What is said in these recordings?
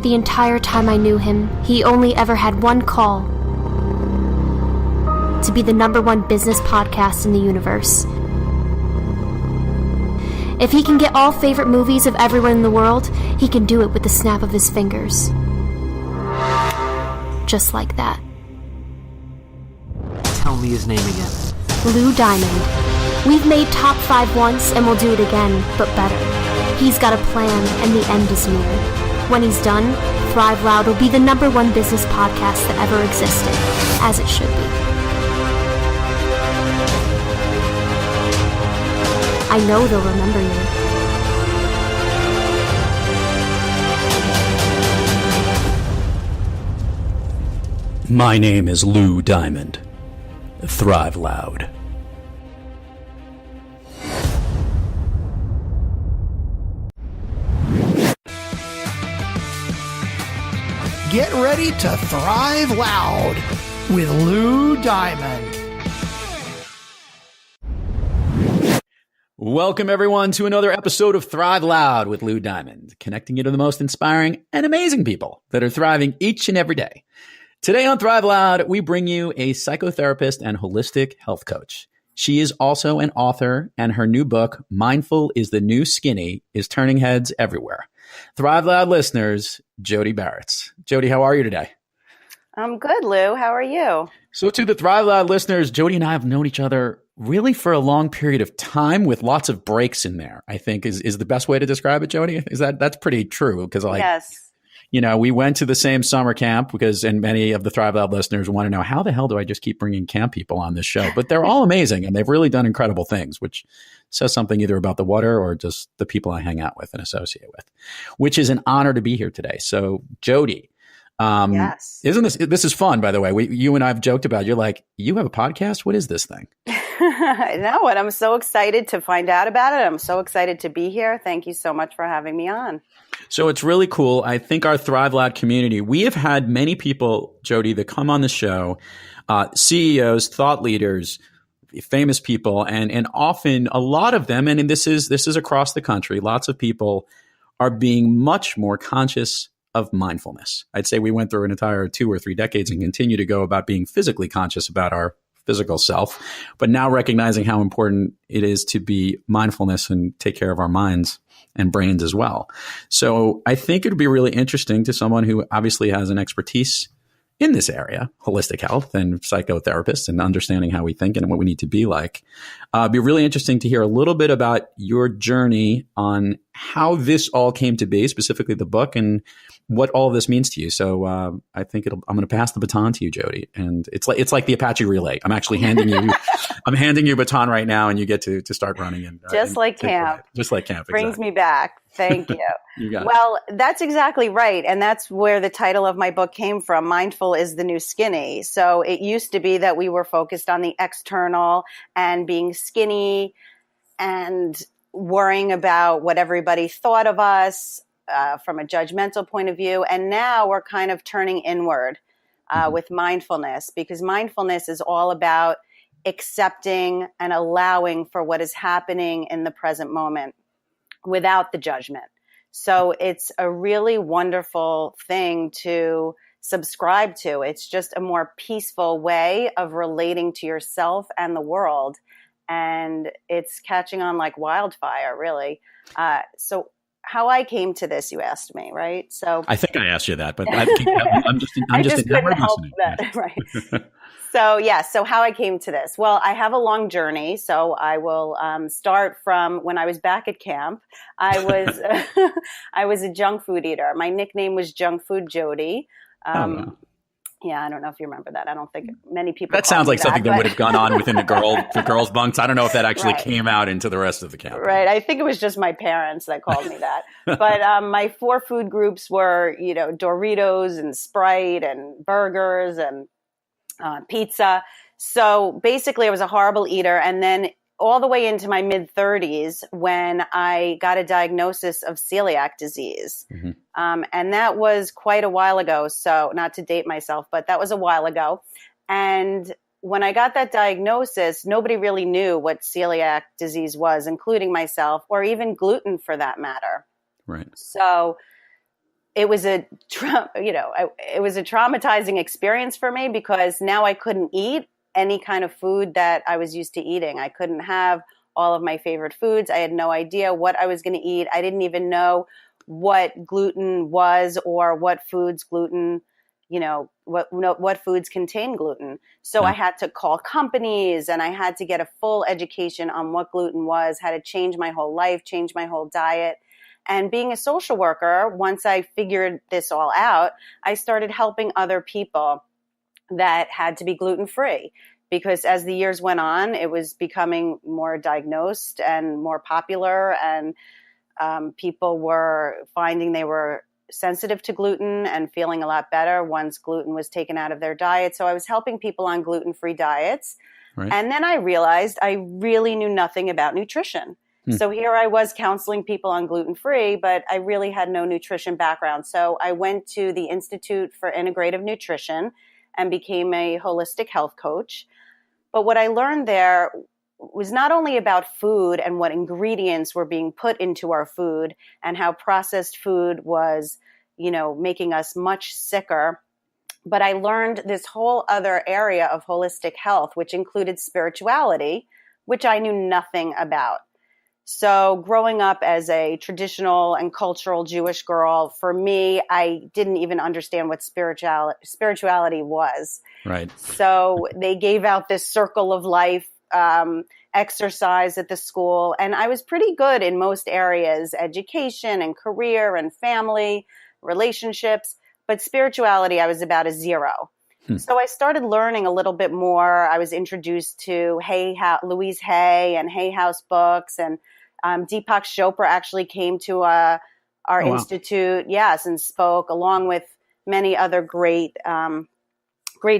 The entire time I knew him, he only ever had one call: to be the #1 business podcast in the universe. If he can get all favorite movies of everyone in the world, he can do it with the snap of his fingers. Just like that. Tell me his name again. Lou Diamond. We've made top 5 once and we'll do it again, but better. He's got a plan and the end is near. When he's done, Thrive Loud will be the #1 business podcast that ever existed, as it should be. I know they'll remember you. My name is Lou Diamond. Thrive Loud. Get ready to Thrive Loud with Lou Diamond. Welcome, everyone, to another episode of Thrive Loud with Lou Diamond, connecting you to the most inspiring and amazing people that are thriving each and every day. Today on Thrive Loud, we bring you a psychotherapist and holistic health coach. She is also an author, and her new book, Mindful is the New Skinny, is turning heads everywhere. Thrive Loud listeners, Jodi Baretz. Jodi, how are you today? I'm good, Lou. How are you? So to the Thrive Loud listeners, Jodi and I have known each other really for a long period of time with lots of breaks in there, I think is the best way to describe it, Jodi. That's pretty true? Because yes. We went to the same summer camp and many of the Thrive Loud listeners want to know, how the hell do I just keep bringing camp people on this show? But they're all amazing and they've really done incredible things, which says something either about the water or just the people I hang out with and associate with, which is an honor to be here today. So Jodi, yes. Isn't this is fun, by the way. You and I have joked about, you're like, you have a podcast? What is this thing? I know, and I'm so excited to find out about it. I'm so excited to be here. Thank you so much for having me on. So it's really cool. I think our Thrive Loud community, we have had many people, Jodi, that come on the show, CEOs, thought leaders, famous people, and often a lot of them, and this is across the country, lots of people are being much more conscious of mindfulness. I'd say we went through an entire 2 or 3 decades and continue to go about being physically conscious about our physical self, but now recognizing how important it is to be mindfulness and take care of our minds and brains as well. So I think it would be really interesting to someone who obviously has an expertise in this area, holistic health and psychotherapist and understanding how we think and what we need to be like. It'd be really interesting to hear a little bit about your journey on how this all came to be, specifically the book, and what all of this means to you. So I think I'm going to pass the baton to you, Jodi. And it's like the Apache relay. I'm actually handing you a baton right now, and you get to start running. Just like camp. Just like camp. Brings exactly. me back. Thank you. You got well, that's exactly right. And that's where the title of my book came from. Mindful is the New Skinny. So it used to be that we were focused on the external and being skinny and worrying about what everybody thought of us from a judgmental point of view. And now we're kind of turning inward with mindfulness, because mindfulness is all about accepting and allowing for what is happening in the present moment without the judgment. So it's a really wonderful thing to subscribe to. It's just a more peaceful way of relating to yourself and the world. And it's catching on like wildfire, really. So how I came to this, you asked me, right? So I think I asked you that, but I'm just couldn't help that, right? So how I came to this. Well, I have a long journey, so I will start from when I was back at camp. I was a junk food eater. My nickname was Junk Food Jodi. Wow. Yeah, I don't know if you remember that. I don't think many people. That sounds like something that would have gone on within the girls' bunks. I don't know if that actually came out into the rest of the camp. Right. I think it was just my parents that called me that. But my 4 food groups were, Doritos and Sprite and burgers and pizza. So basically, I was a horrible eater. And then all the way into my mid-30s when I got a diagnosis of celiac disease. Mm-hmm. And that was quite a while ago. So not to date myself, but that was a while ago. And when I got that diagnosis, nobody really knew what celiac disease was, including myself, or even gluten for that matter. Right. So it was it was a traumatizing experience for me, because now I couldn't eat any kind of food that I was used to eating. I couldn't have all of my favorite foods. I had no idea what I was going to eat. I didn't even know what gluten was, or what foods gluten, what foods contain gluten. So I had to call companies, and I had to get a full education on what gluten was, how to change my whole life, change my whole diet. And being a social worker, once I figured this all out, I started helping other people that had to be gluten-free, because as the years went on, it was becoming more diagnosed and more popular, and people were finding they were sensitive to gluten and feeling a lot better once gluten was taken out of their diet. So I was helping people on gluten-free diets. Right. And then I realized I really knew nothing about nutrition. So here I was counseling people on gluten-free, but I really had no nutrition background. So I went to the Institute for Integrative Nutrition and became a holistic health coach. But what I learned there was not only about food and what ingredients were being put into our food, and how processed food was, making us much sicker, but I learned this whole other area of holistic health, which included spirituality, which I knew nothing about. So growing up as a traditional and cultural Jewish girl, for me, I didn't even understand what spirituality was. Right. So they gave out this circle of life exercise at the school, and I was pretty good in most areas, education and career and family, relationships, but spirituality, I was about a 0. So I started learning a little bit more. I was introduced to Louise Hay and Hay House books, and Deepak Chopra actually came to our institute, yes, and spoke, along with many other great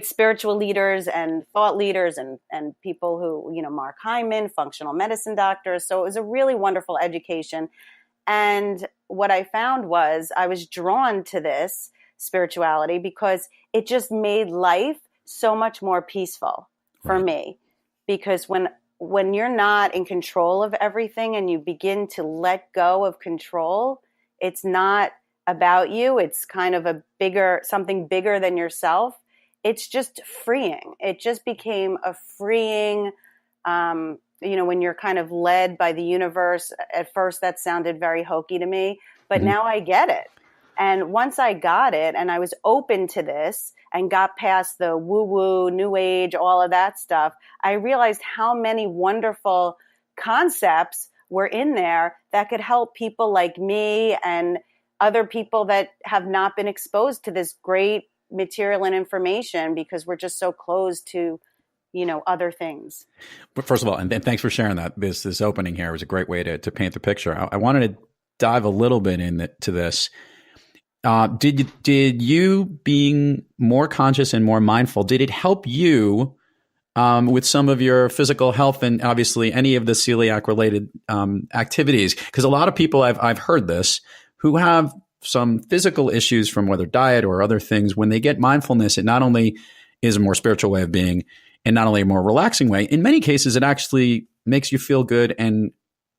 spiritual leaders and thought leaders, and people who, Mark Hyman, functional medicine doctors. So it was a really wonderful education. And what I found was I was drawn to this spirituality because it just made life so much more peaceful for me. Because when you're not in control of everything and you begin to let go of control, it's not about you. It's kind of something bigger than yourself. It's just freeing. It just became a freeing, when you're kind of led by the universe. At first that sounded very hokey to me, but now I get it. And once I got it and I was open to this and got past the woo-woo, new age, all of that stuff, I realized how many wonderful concepts were in there that could help people like me and other people that have not been exposed to this great material and information, because we're just so closed to, other things. But first of all, and thanks for sharing that. This opening here was a great way to paint the picture. I wanted to dive a little bit into this. Did you being more conscious and more mindful, did it help you with some of your physical health and obviously any of the celiac related activities? Because a lot of people I've heard this who have some physical issues from whether diet or other things, when they get mindfulness, it not only is a more spiritual way of being and not only a more relaxing way, in many cases, it actually makes you feel good, and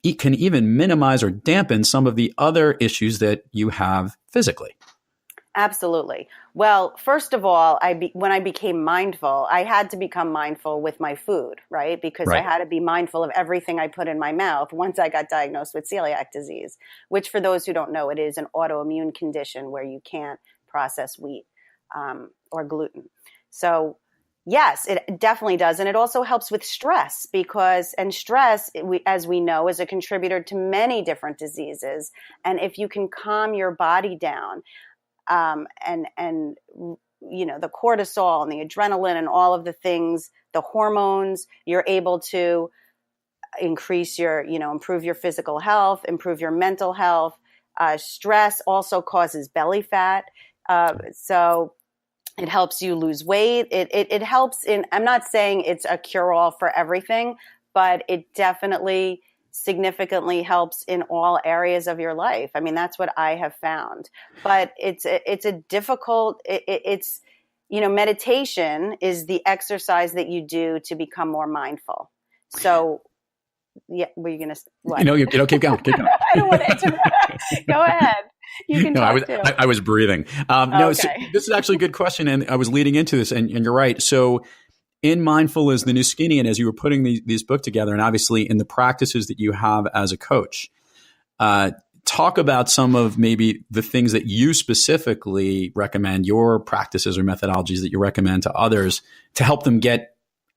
it can even minimize or dampen some of the other issues that you have physically. Absolutely. Well, first of all, when I became mindful, I had to become mindful with my food, right? Because I had to be mindful of everything I put in my mouth once I got diagnosed with celiac disease, which, for those who don't know, it is an autoimmune condition where you can't process wheat or gluten. So yes, it definitely does. And it also helps with stress, because stress, as we know, is a contributor to many different diseases. And if you can calm your body down, and the cortisol and the adrenaline and all of the things, the hormones, you're able to increase improve your physical health, improve your mental health. Stress also causes belly fat. So it helps you lose weight. It helps I'm not saying it's a cure-all for everything, but it definitely significantly helps in all areas of your life. I mean, that's what I have found. But it's a difficult, meditation is the exercise that you do to become more mindful. So, yeah, were you going to, what? Keep going. I don't want to interrupt. Go ahead. You can No, talk too. I was breathing. No, so Okay. this is actually a good question, and I was leading into this, and you're right. So, in Mindful is the New Skinny, and as you were putting these book together, and obviously in the practices that you have as a coach, talk about some of maybe the things that you specifically recommend, your practices or methodologies that you recommend to others to help them get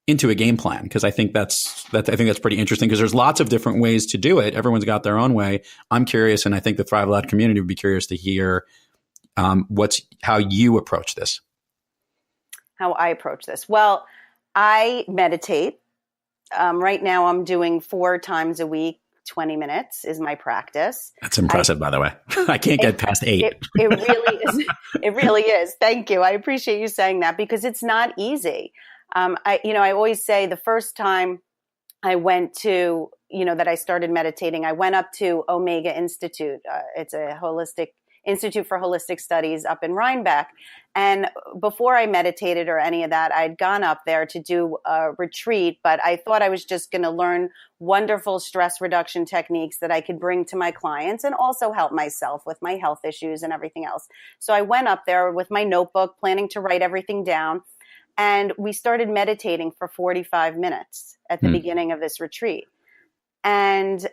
into a game plan, because I think that's pretty interesting, because there's lots of different ways to do it. Everyone's got their own way. I'm curious, and I think the Thrive Loud community would be curious to hear how you approach this. How I approach this. Well, I meditate. Right now I'm doing 4 times a week. 20 minutes is my practice. That's impressive, by the way. I can't get past 8. It really is. It really is. Thank you. I appreciate you saying that, because it's not easy. I always say the first time I went to, that I started meditating, I went up to Omega Institute. It's a holistic Institute for Holistic Studies up in Rhinebeck. And before I meditated or any of that, I'd gone up there to do a retreat, but I thought I was just going to learn wonderful stress reduction techniques that I could bring to my clients and also help myself with my health issues and everything else. So I went up there with my notebook, planning to write everything down. And we started meditating for 45 minutes at the beginning of this retreat. And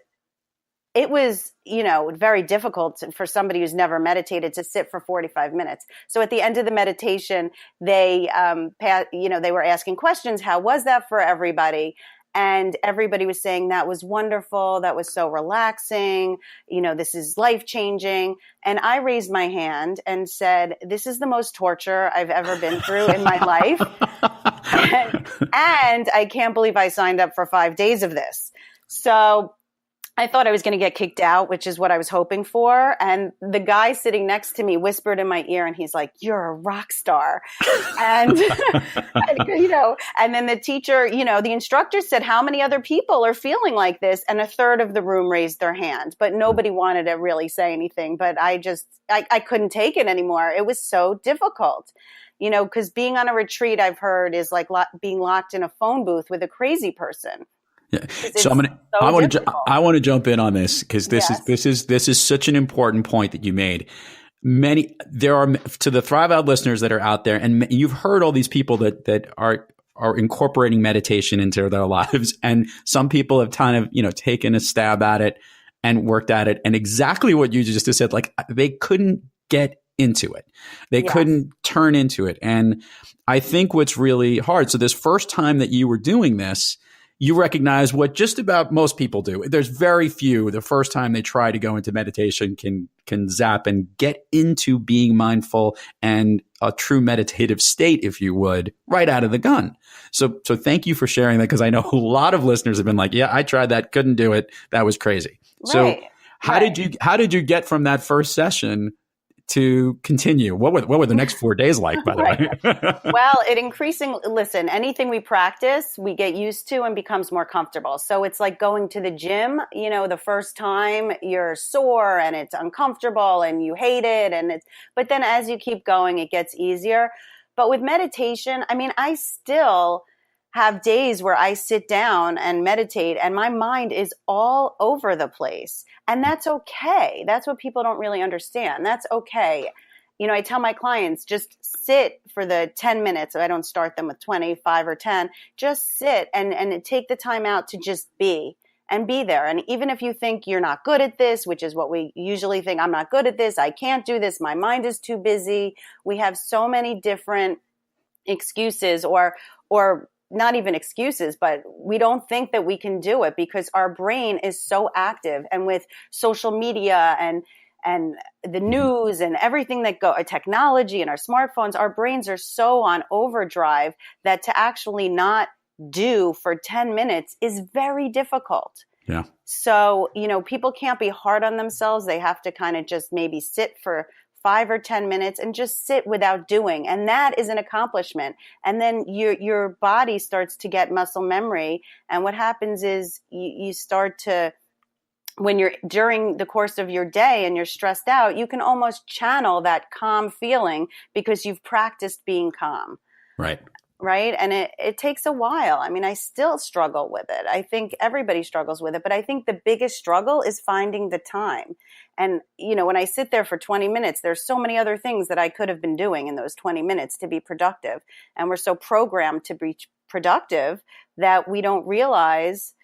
it was, very difficult for somebody who's never meditated to sit for 45 minutes. So at the end of the meditation, they were asking questions. How was that for everybody? And everybody was saying that was wonderful. That was so relaxing. This is life-changing. And I raised my hand and said, this is the most torture I've ever been through in my life. And I can't believe I signed up for 5 days of this. So I thought I was going to get kicked out, which is what I was hoping for. And the guy sitting next to me whispered in my ear, and he's like, "You're a rock star." And, and then the teacher, the instructor said, "How many other people are feeling like this?" And a third of the room raised their hand, but nobody wanted to really say anything. But I couldn't take it anymore. It was so difficult, because being on a retreat, I've heard, is like being locked in a phone booth with a crazy person. Yeah. So I want to jump in on this, because this is such an important point that you made. There are, to the Thrive Out listeners that are out there, and you've heard all these people that are incorporating meditation into their lives, and some people have kind of taken a stab at it and worked at it, and exactly what you just said, like they couldn't get into it, they couldn't turn into it, and I think what's really hard. So this first time that you were doing this, you recognize what just about most people do. There's very few, the first time they try to go into meditation, can zap and get into being mindful and a true meditative state, if you would, right out of the gun. So right. Thank you for sharing that, because I know a lot of listeners have been like, yeah, I tried that, couldn't do it. That was crazy. Right. So how did you get from that first session to continue? What were the next 4 days like, by the way? Well, listen, anything we practice, we get used to and becomes more comfortable. So it's like going to the gym, the first time you're sore and it's uncomfortable and you hate it. But then as you keep going, it gets easier. But with meditation, I still have days where I sit down and meditate and my mind is all over the place. And that's okay. That's what people don't really understand. That's okay. I tell my clients, just sit for the 10 minutes. I don't start them with 25 or 10. Just sit and take the time out to just be and be there. And even if you think you're not good at this, which is what we usually think, I'm not good at this, I can't do this, my mind is too busy. We have so many different excuses or not even excuses, but we don't think that we can do it because our brain is so active. And with social media and the news and everything technology and our smartphones, our brains are so on overdrive that to actually not do for 10 minutes is very difficult. Yeah. So, people can't be hard on themselves. They have to kind of just maybe sit for 5 or 10 minutes and just sit without doing. And that is an accomplishment. And then your body starts to get muscle memory. And what happens is you start to, when you're during the course of your day and you're stressed out, you can almost channel that calm feeling because you've practiced being calm. Right. right? And it takes a while. I mean, I still struggle with it. I think everybody struggles with it, but I think the biggest struggle is finding the time. And, when I sit there for 20 minutes, there's so many other things that I could have been doing in those 20 minutes to be productive. And we're so programmed to be productive that we don't realize,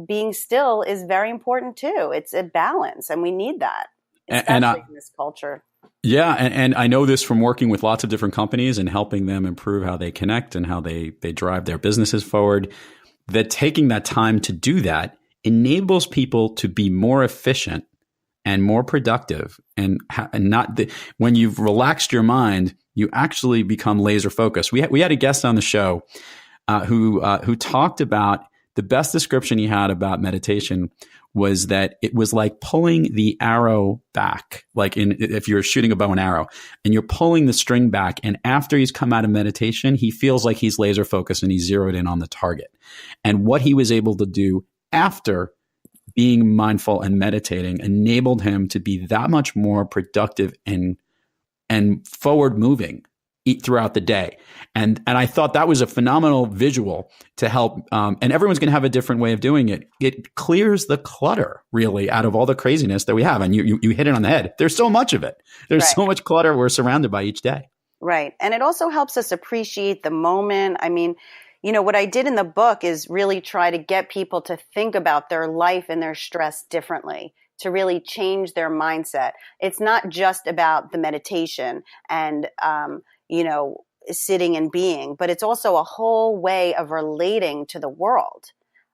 being still is very important too. It's a balance, and we need that, especially in this culture. Yeah. And I know this from working with lots of different companies and helping them improve how they connect and how they drive their businesses forward, that taking that time to do that enables people to be more efficient and more productive, and when you've relaxed your mind, you actually become laser focused. We had a guest on the show who talked about the best description he had about meditation was that it was like pulling the arrow back, like if you're shooting a bow and arrow and you're pulling the string back. And after he's come out of meditation, he feels like he's laser focused and he's zeroed in on the target. And what he was able to do after being mindful and meditating enabled him to be that much more productive and forward moving throughout the day. And I thought that was a phenomenal visual to help. And everyone's going to have a different way of doing it. It clears the clutter really out of all the craziness that we have. And you hit it on the head. There's so much of it. There's so much clutter we're surrounded by each day. Right. And it also helps us appreciate the moment. I mean, what I did in the book is really try to get people to think about their life and their stress differently, to really change their mindset. It's not just about the meditation and, sitting and being, but it's also a whole way of relating to the world.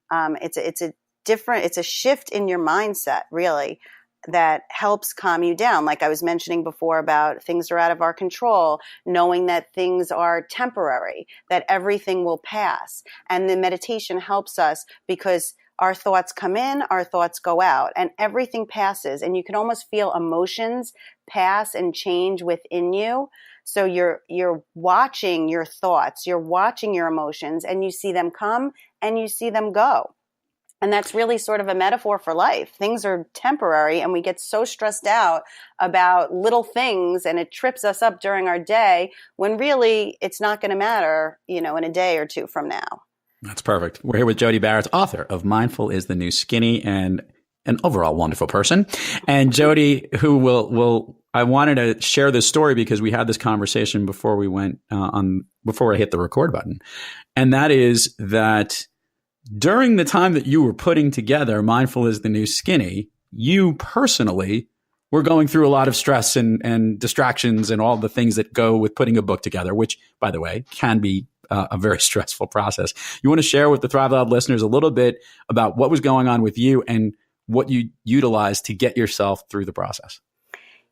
It's a shift in your mindset, really, that helps calm you down. Like I was mentioning before about things are out of our control, knowing that things are temporary, that everything will pass. And the meditation helps us because our thoughts come in, our thoughts go out, and everything passes. And you can almost feel emotions pass and change within you. So you're watching your thoughts, you're watching your emotions, and you see them come and you see them go. And that's really sort of a metaphor for life. Things are temporary, and we get so stressed out about little things, and it trips us up during our day when really it's not going to matter, in a day or two from now. That's perfect. We're here with Jodi Baretz, author of Mindful is the New Skinny, and an overall wonderful person. And Jodi, who I wanted to share this story because we had this conversation before we went before I hit the record button. And that is that during the time that you were putting together Mindful is the New Skinny, you personally were going through a lot of stress and distractions and all the things that go with putting a book together, which, by the way, can be a very stressful process. You want to share with the Thrive Loud listeners a little bit about what was going on with you and what you utilized to get yourself through the process?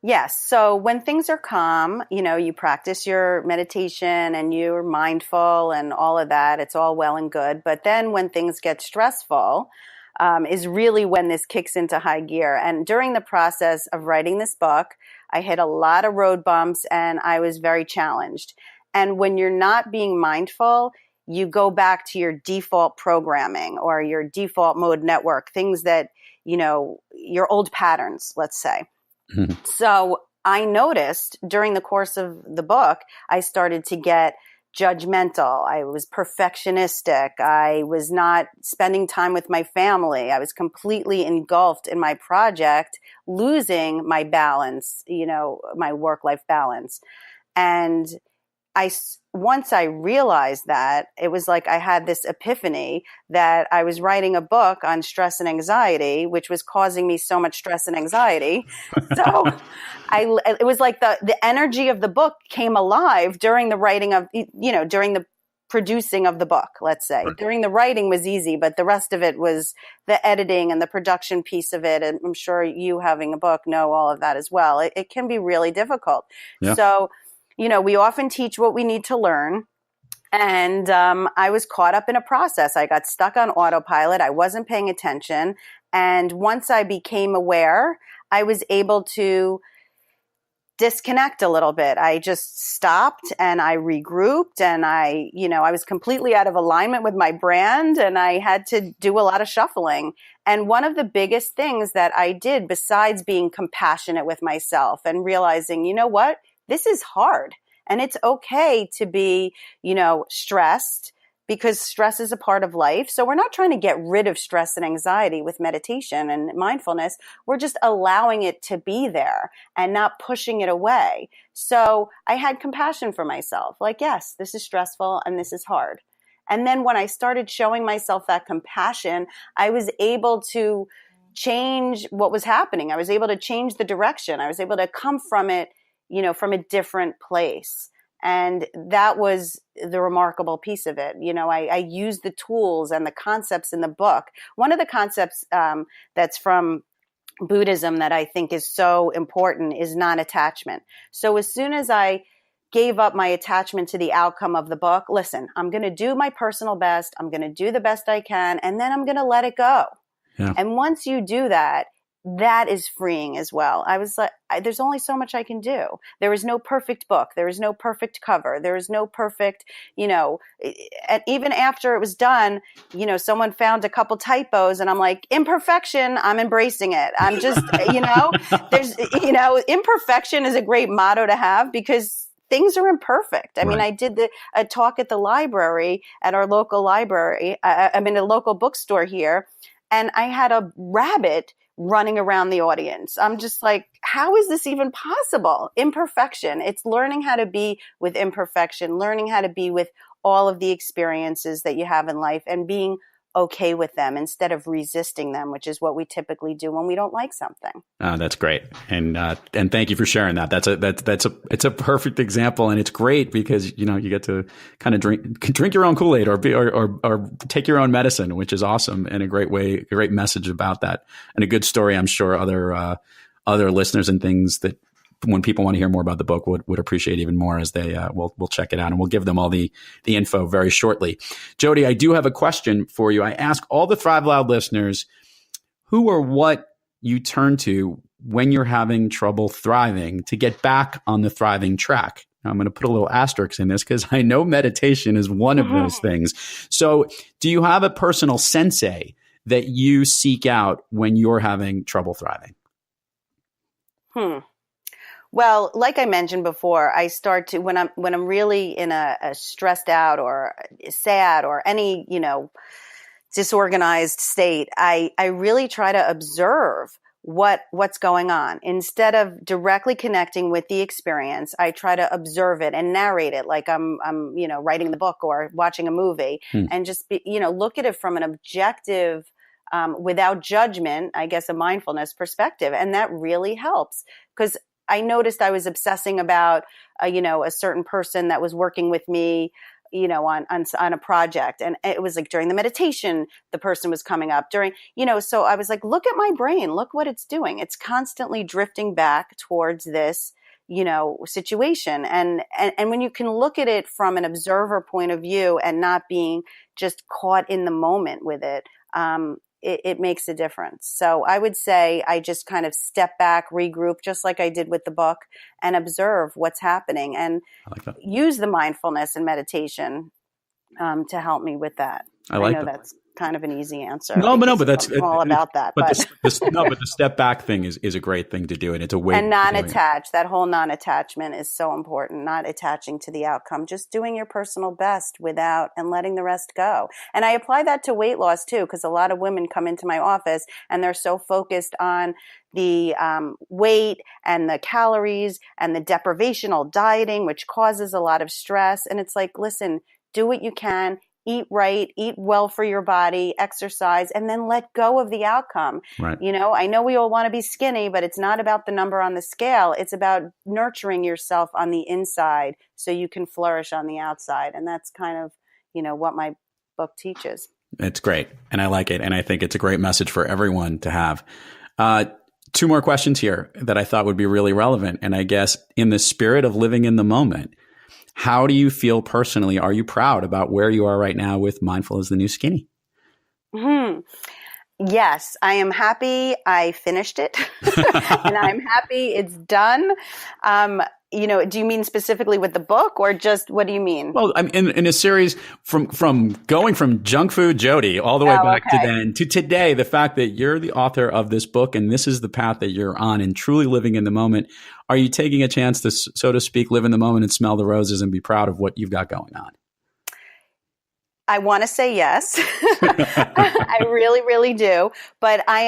Yes. So when things are calm, you practice your meditation and you're mindful and all of that. It's all well and good. But then when things get stressful, is really when this kicks into high gear. And during the process of writing this book, I hit a lot of road bumps and I was very challenged. And when you're not being mindful, you go back to your default programming or your default mode network, things that, your old patterns, let's say. Mm-hmm. So I noticed during the course of the book, I started to get judgmental. I was perfectionistic. I was not spending time with my family. I was completely engulfed in my project, losing my balance, my work-life balance. And once I realized that, it was like I had this epiphany that I was writing a book on stress and anxiety, which was causing me so much stress and anxiety. So it was like the energy of the book came alive during the writing of, during the producing of the book, let's say. Right. During the writing was easy, but the rest of it was the editing and the production piece of it. And I'm sure you having a book know all of that as well. It can be really difficult. Yeah. So we often teach what we need to learn. And I was caught up in a process. I got stuck on autopilot. I wasn't paying attention. And once I became aware, I was able to disconnect a little bit. I just stopped and I regrouped and I was completely out of alignment with my brand and I had to do a lot of shuffling. And one of the biggest things that I did, besides being compassionate with myself and realizing, this is hard And it's okay to be, stressed, because stress is a part of life. So we're not trying to get rid of stress and anxiety with meditation and mindfulness. We're just allowing it to be there and not pushing it away. So I had compassion for myself. Like, yes, this is stressful and this is hard. And then when I started showing myself that compassion, I was able to change what was happening. I was able to change the direction. I was able to come from it, from a different place. And that was the remarkable piece of it. I used the tools and the concepts in the book. One of the concepts that's from Buddhism that I think is so important is non-attachment. So as soon as I gave up my attachment to the outcome of the book, listen, I'm going to do my personal best. I'm going to do the best I can, and then I'm going to let it go. Yeah. And once you do that, that is freeing as well. I was like, there's only so much I can do. There is no perfect book. There is no perfect cover. There is no perfect, and even after it was done, someone found a couple typos and I'm like, imperfection, I'm embracing it. I'm just, there's, imperfection is a great motto to have because things are imperfect. I mean, I did a talk at the library, at our local library, a local bookstore here, and I had a rabbit running around the audience. I'm just like, how is this even possible? Imperfection. It's learning how to be with imperfection, learning how to be with all of the experiences that you have in life and being okay with them instead of resisting them, which is what we typically do when we don't like something. That's great. And thank you for sharing that. It's a perfect example. And it's great because, you get to kind of drink your own Kool-Aid or take your own medicine, which is awesome. And a great message about that. And a good story, I'm sure other listeners and things that when people want to hear more about the book would appreciate even more as they we'll check it out, and we'll give them all the info very shortly. Jodi, I do have a question for you. I ask all the Thrive Loud listeners who or what you turn to when you're having trouble thriving to get back on the thriving track. Now, I'm going to put a little asterisk in this because I know meditation is one of those things. So do you have a personal sensei that you seek out when you're having trouble thriving? Well, like I mentioned before, I start to when I'm really in a stressed out or sad or any, disorganized state, I really try to observe what's going on. Instead of directly connecting with the experience, I try to observe it and narrate it like I'm writing the book or watching a movie and just look at it from an objective without judgment, I guess a mindfulness perspective. And that really helps because I noticed I was obsessing about, a certain person that was working with me, on a project. And it was like during the meditation, the person was coming up so I was like, look at my brain, look what it's doing. It's constantly drifting back towards this, situation. And when you can look at it from an observer point of view and not being just caught in the moment with it, it makes a difference. So I would say I just kind of step back, regroup, just like I did with the book, and observe what's happening and use the mindfulness and meditation to help me with that. I know that's kind of an easy answer. But that's all about that. But the step back thing is a great thing to do, and it's a way. And non-attach. That whole non-attachment is so important. Not attaching to the outcome, just doing your personal best without and letting the rest go. And I apply that to weight loss too, because a lot of women come into my office and they're so focused on the weight and the calories and the deprivational dieting, which causes a lot of stress. And it's like, listen, do what you can. Eat right, eat well for your body, exercise, and then let go of the outcome. Right. I know we all want to be skinny, but it's not about the number on the scale. It's about nurturing yourself on the inside so you can flourish on the outside. And that's kind of, what my book teaches. It's great. And I like it. And I think it's a great message for everyone to have. Two more questions here that I thought would be really relevant. And I guess in the spirit of living in the moment, how do you feel personally? Are you proud about where you are right now with Mindful is the New Skinny? Yes, I am happy I finished it and I'm happy it's done. do you mean specifically with the book or just what do you mean? Well, I mean, in a series from going from junk food Jodi all the way back to then to today, the fact that you're the author of this book and this is the path that you're on and truly living in the moment, are you taking a chance to, so to speak, live in the moment and smell the roses and be proud of what you've got going on? I want to say yes. I really, really do. But I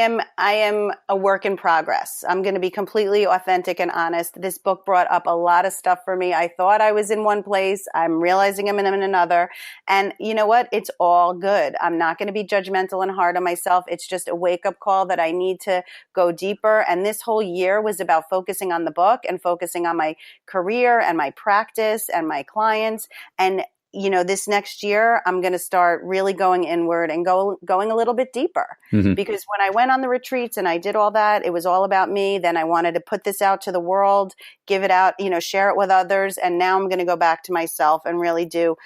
am a work in progress. I'm going to be completely authentic and honest. This book brought up a lot of stuff for me. I thought I was in one place. I'm realizing I'm in another. And you know what? It's all good. I'm not going to be judgmental and hard on myself. It's just a wake-up call that I need to go deeper. And this whole year was about focusing on the book and focusing on my career and my practice and my clients. And this next year, I'm going to start really going inward and going a little bit deeper. Mm-hmm. Because when I went on the retreats and I did all that, it was all about me. Then I wanted to put this out to the world, give it out, share it with others. And now I'm going to go back to myself and really do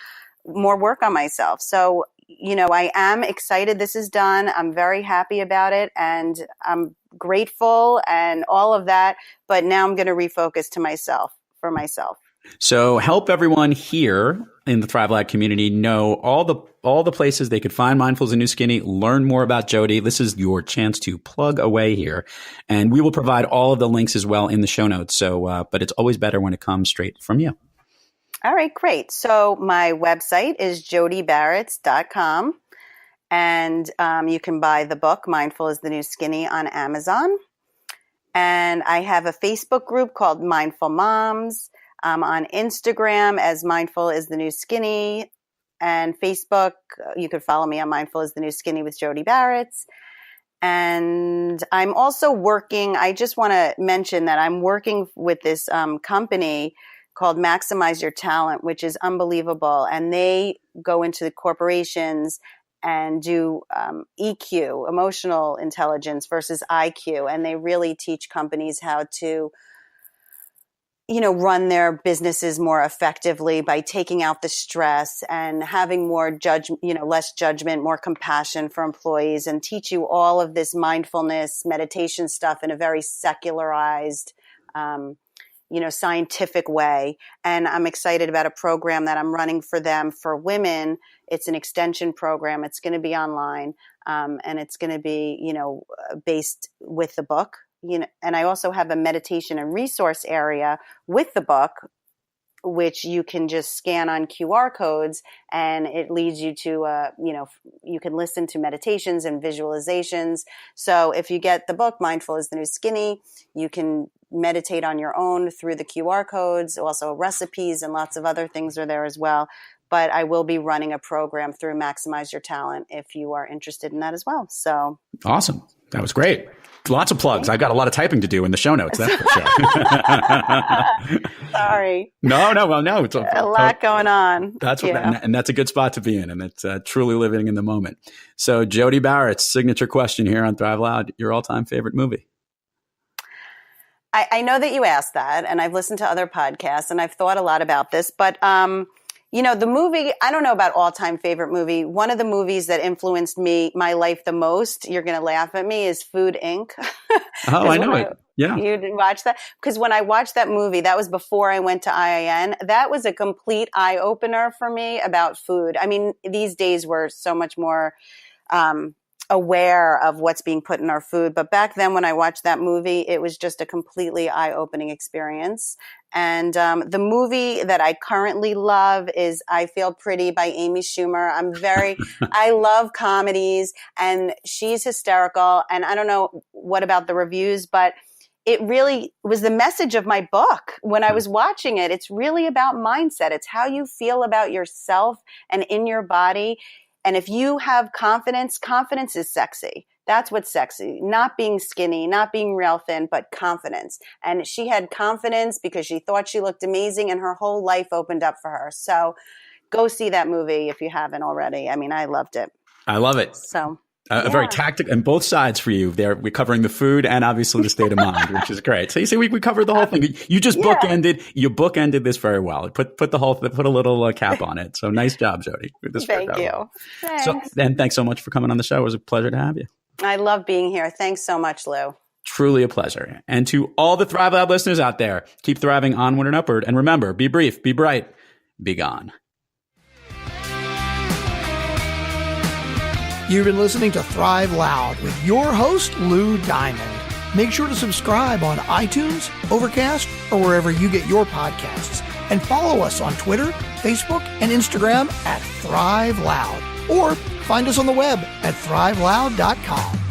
more work on myself. So, I am excited this is done. I'm very happy about it and I'm grateful and all of that. But now I'm going to refocus for myself. So help everyone here in the Thrive Lab community know all the places they could find Mindful is the New Skinny, learn more about Jodi. This is your chance to plug away here. And we will provide all of the links as well in the show notes. So, but it's always better when it comes straight from you. All right, great. So my website is jodibaretz.com. And you can buy the book, Mindful is the New Skinny, on Amazon. And I have a Facebook group called Mindful Moms. On Instagram as Mindful is the New Skinny, and Facebook, you could follow me on Mindful is the New Skinny with Jodi Baretz. And I'm also working, I just want to mention that I'm working with this company called Maximize Your Talent, which is unbelievable. And they go into the corporations and do EQ, emotional intelligence versus IQ. And they really teach companies how to run their businesses more effectively by taking out the stress and having more less judgment, more compassion for employees, and teach you all of this mindfulness, meditation stuff in a very secularized, scientific way. And I'm excited about a program that I'm running for them for women. It's an extension program. It's going to be online, and it's going to be, based with the book. And I also have a meditation and resource area with the book, which you can just scan on QR codes and it leads you to, you can listen to meditations and visualizations. So if you get the book, Mindful is the New Skinny, you can meditate on your own through the QR codes. Also recipes and lots of other things are there as well. But I will be running a program through Maximize Your Talent if you are interested in that as well. So awesome. That was great. Lots of plugs. I've got a lot of typing to do in the show notes. That's for sure. Sorry. No. It's a lot going on. That's what, and that's a good spot to be in. And it's truly living in the moment. So Jodi Baretz, signature question here on Thrive Loud, your all-time favorite movie? I know that you asked that, and I've listened to other podcasts, and I've thought a lot about this, but the movie, I don't know about all-time favorite movie. One of the movies that influenced my life the most, you're going to laugh at me, is Food, Inc. Oh, I know it. Yeah. You didn't watch that? Because when I watched that movie, that was before I went to IIN. That was a complete eye-opener for me about food. I mean, these days we're so much more aware of what's being put in our food. But back then when I watched that movie, it was just a completely eye-opening experience. And the movie that I currently love is I Feel Pretty by Amy Schumer. I love comedies and she's hysterical. And I don't know what about the reviews, but it really was the message of my book when I was watching it. It's really about mindset. It's how you feel about yourself and in your body. And if you have confidence is sexy. That's what's sexy. Not being skinny, not being real thin, but confidence. And she had confidence because she thought she looked amazing and her whole life opened up for her. So go see that movie if you haven't already. I mean, I loved it. I love it. So a very tactical, and both sides for you there. We're covering the food and obviously the state of mind, which is great. So you see, we covered the whole thing. You just bookended this very well. Put a little cap on it. So nice job, Jodi. Thank you. Thanks so much for coming on the show. It was a pleasure to have you. I love being here. Thanks so much, Lou. Truly a pleasure. And to all the Thrive Loud listeners out there, keep thriving onward and upward. And remember, be brief, be bright, be gone. You've been listening to Thrive Loud with your host, Lou Diamond. Make sure to subscribe on iTunes, Overcast, or wherever you get your podcasts. And follow us on Twitter, Facebook, and Instagram at Thrive Loud. Or find us on the web at thriveloud.com.